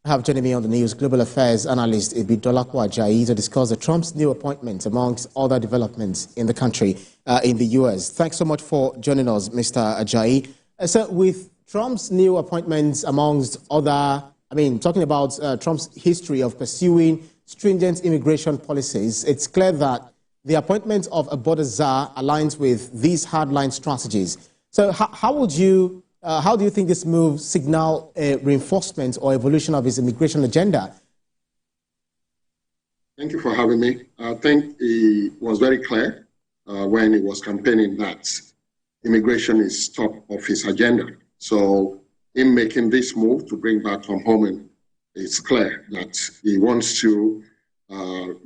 I have joining me on the news global affairs analyst Ibidolapo Ajayi to discuss Trump's new appointment amongst other developments in the country, in the U.S. Thanks so much for joining us, Mr. Ajayi. So with Trump's new appointments amongst other, talking about Trump's history of pursuing stringent immigration policies, it's clear that the appointment of a border czar aligns with these hardline strategies. So how do you think this move signal a reinforcement or evolution of his immigration agenda? Thank you for having me. I think he was very clear when he was campaigning that immigration is top of his agenda. So in making this move to bring back Tom Homan, it's clear that he wants to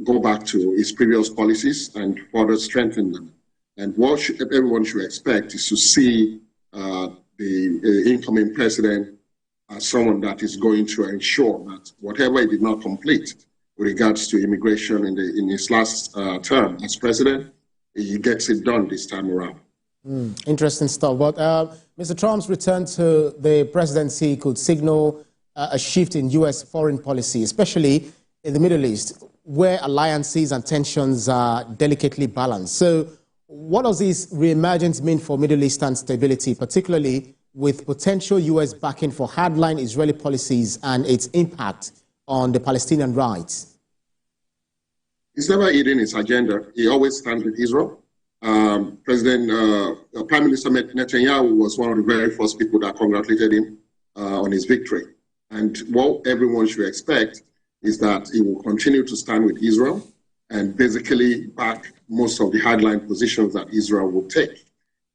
go back to his previous policies and further strengthen them. And what everyone should expect is to see the incoming president as someone that is going to ensure that whatever he did not complete with regards to immigration in his last term as president, he gets it done this time around. Interesting stuff. But Mr. Trump's return to the presidency could signal a shift in U.S. foreign policy, especially in the Middle East, where alliances and tensions are delicately balanced. So what does this reemergence mean for Middle Eastern stability, particularly with potential U.S. backing for hardline Israeli policies and its impact on the Palestinian rights? He's never hidden his agenda. He always stands with Israel. Prime Minister Netanyahu was one of the very first people that congratulated him on his victory. And what everyone should expect is that he will continue to stand with Israel and basically back most of the hardline positions that Israel will take.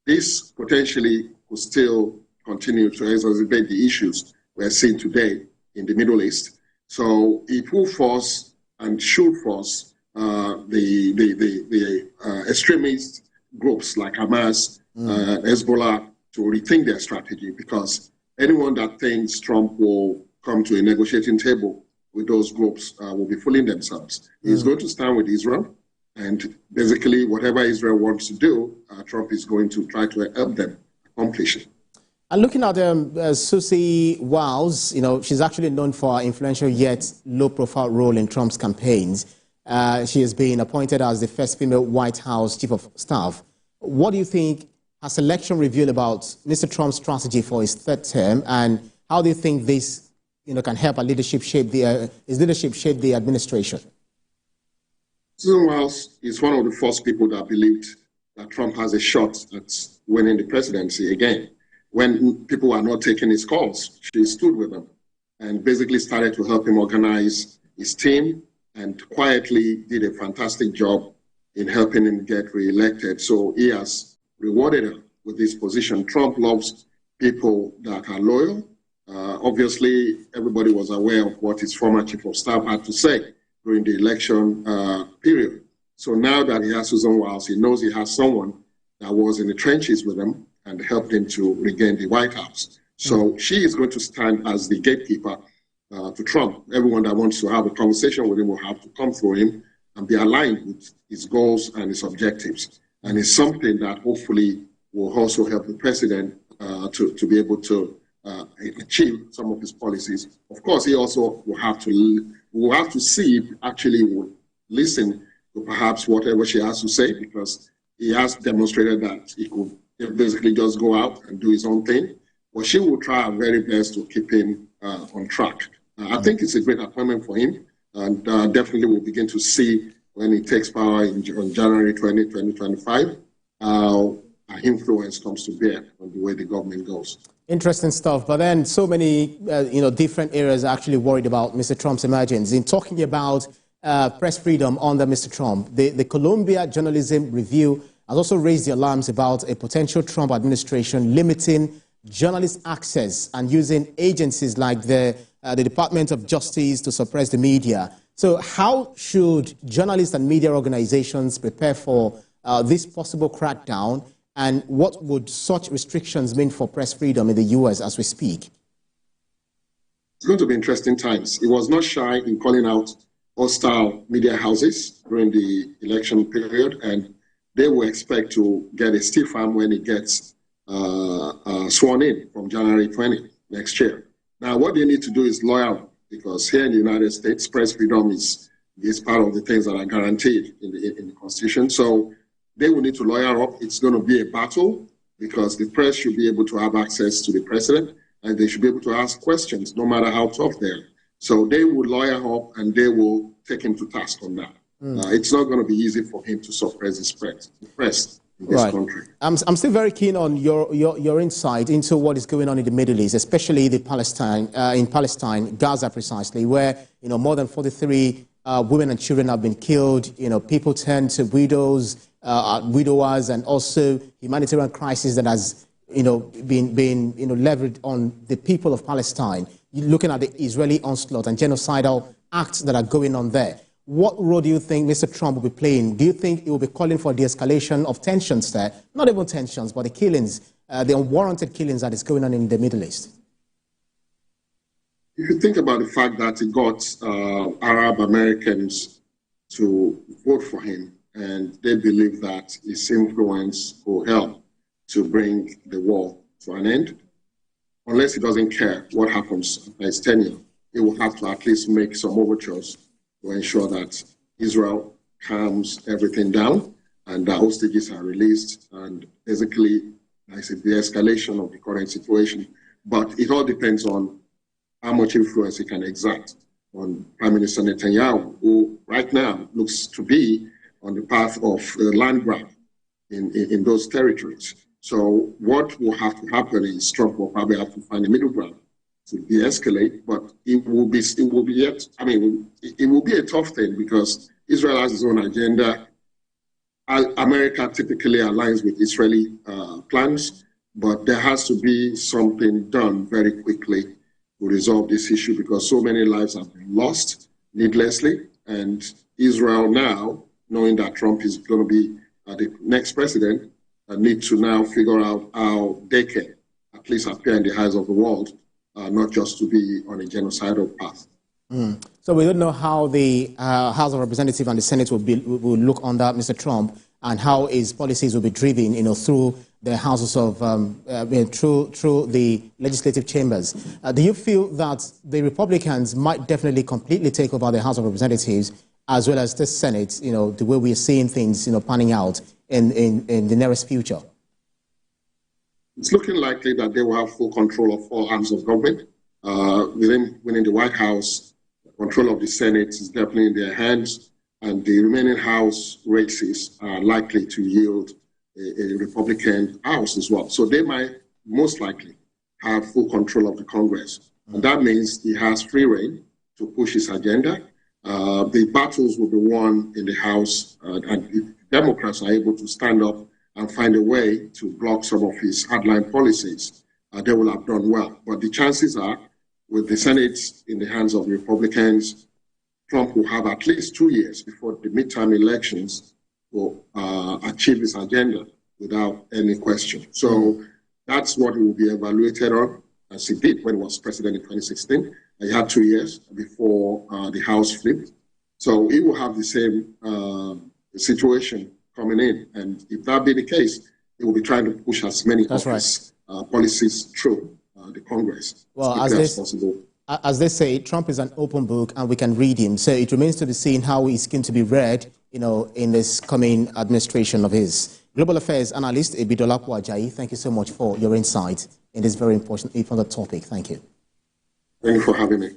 This potentially will still continue to exacerbate the issues we're seeing today in the Middle East. So it will force and should force the extremist groups like Hamas, Hezbollah to rethink their strategy, because anyone that thinks Trump will come to a negotiating table with those groups will be fooling themselves. He's going to stand with Israel, and basically whatever Israel wants to do, Trump is going to try to help them accomplish it. And looking at Susie Wiles, she's actually known for her influential yet low-profile role in Trump's campaigns. She has been appointed as the first female White House chief of staff. What do you think her selection revealed about Mr. Trump's strategy for his third term, and how do you think this can help his leadership shape the administration? Susan Wiles is one of the first people that believed that Trump has a shot at winning the presidency again. When people were not taking his calls, she stood with him and basically started to help him organize his team, and quietly did a fantastic job in helping him get reelected. So he has rewarded her with this position. Trump loves people that are loyal. Obviously, everybody was aware of what his former chief of staff had to say during the election period. So now that he has Susan Wiles, he knows he has someone that was in the trenches with him and helped him to regain the White House. So she is going to stand as the gatekeeper to Trump. Everyone that wants to have a conversation with him will have to come through him and be aligned with his goals and his objectives. And it's something that hopefully will also help the president to be able to achieve some of his policies. Of course, he also will have to see if actually will listen to perhaps whatever she has to say, because he has demonstrated that he could basically just go out and do his own thing. But she will try her very best to keep him on track. I think it's a great appointment for him, and definitely we'll begin to see when he takes power on January 20, 2025, how our influence comes to bear on the way the government goes. Interesting stuff. But then so many, different areas are actually worried about Mr. Trump's emergence. In talking about press freedom under Mr. Trump, the Columbia Journalism Review has also raised the alarms about a potential Trump administration limiting journalist access and using agencies like the Department of Justice to suppress the media. So how should journalists and media organizations prepare for this possible crackdown, and what would such restrictions mean for press freedom in the U.S. as we speak? It's going to be interesting times. He was not shy in calling out hostile media houses during the election period, and they will expect to get a stiff arm when he gets sworn in from January 20 next year. Now, what they need to do is lawyer because here in the United States, press freedom is part of the things that are guaranteed in the Constitution. So they will need to lawyer up. It's going to be a battle because the press should be able to have access to the president and they should be able to ask questions no matter how tough they are. So they will lawyer up and they will take him to task on that. It's not going to be easy for him to suppress the press in this country. I'm still very keen on your insight into what is going on in the Middle East, especially in Palestine, Gaza precisely, where more than 43 women and children have been killed. People turn to widowers, and also humanitarian crisis that has been leveraged on the people of Palestine. You're looking at the Israeli onslaught and genocidal acts that are going on there. What role do you think Mr. Trump will be playing? Do you think he will be calling for de-escalation of tensions there? Not even tensions, but the killings, the unwarranted killings that is going on in the Middle East. If you think about the fact that he got Arab Americans to vote for him, and they believe that his influence will help to bring the war to an end, unless he doesn't care what happens after his tenure, he will have to at least make some overtures to ensure that Israel calms everything down and the hostages are released, and basically there's a de-escalation of the current situation. But it all depends on how much influence he can exert on Prime Minister Netanyahu, who right now looks to be on the path of land grab in those territories. So what will have to happen is Trump will probably have to find a middle ground to de-escalate, but it will be a tough thing because Israel has its own agenda. America typically aligns with Israeli plans, but there has to be something done very quickly to resolve this issue because so many lives have been lost needlessly, and Israel now, knowing that Trump is going to be the next president, need to now figure out how they can at least appear in the eyes of the world, not just to be on a genocidal path. So we don't know how the House of Representatives and the Senate will look under Mr. Trump and how his policies will be driven, through the houses of, through the legislative chambers. Do you feel that the Republicans might definitely completely take over the House of Representatives as well as the Senate, the way we're seeing things, panning out in the nearest future? It's looking likely that they will have full control of all arms of government. Within the White House, control of the Senate is definitely in their hands, and the remaining House races are likely to yield a Republican House as well. So they might most likely have full control of the Congress. And that means he has free rein to push his agenda. The battles will be won in the House, and if Democrats are able to stand up and find a way to block some of his hardline policies, they will have done well. But the chances are, with the Senate in the hands of Republicans, Trump will have at least 2 years before the midterm elections will achieve his agenda without any question. So that's what he will be evaluated on, as he did when he was president in 2016. He had 2 years before the House flipped. So he will have the same situation coming in. And if that be the case, he will be trying to push as many of his policies through the Congress as possible. As they say, Trump is an open book and we can read him. So it remains to be seen how he's going to be read, in this coming administration of his. Global Affairs analyst Ebidolapo Ajayi, thank you so much for your insight in this very important topic. Thank you. Thank you for having me.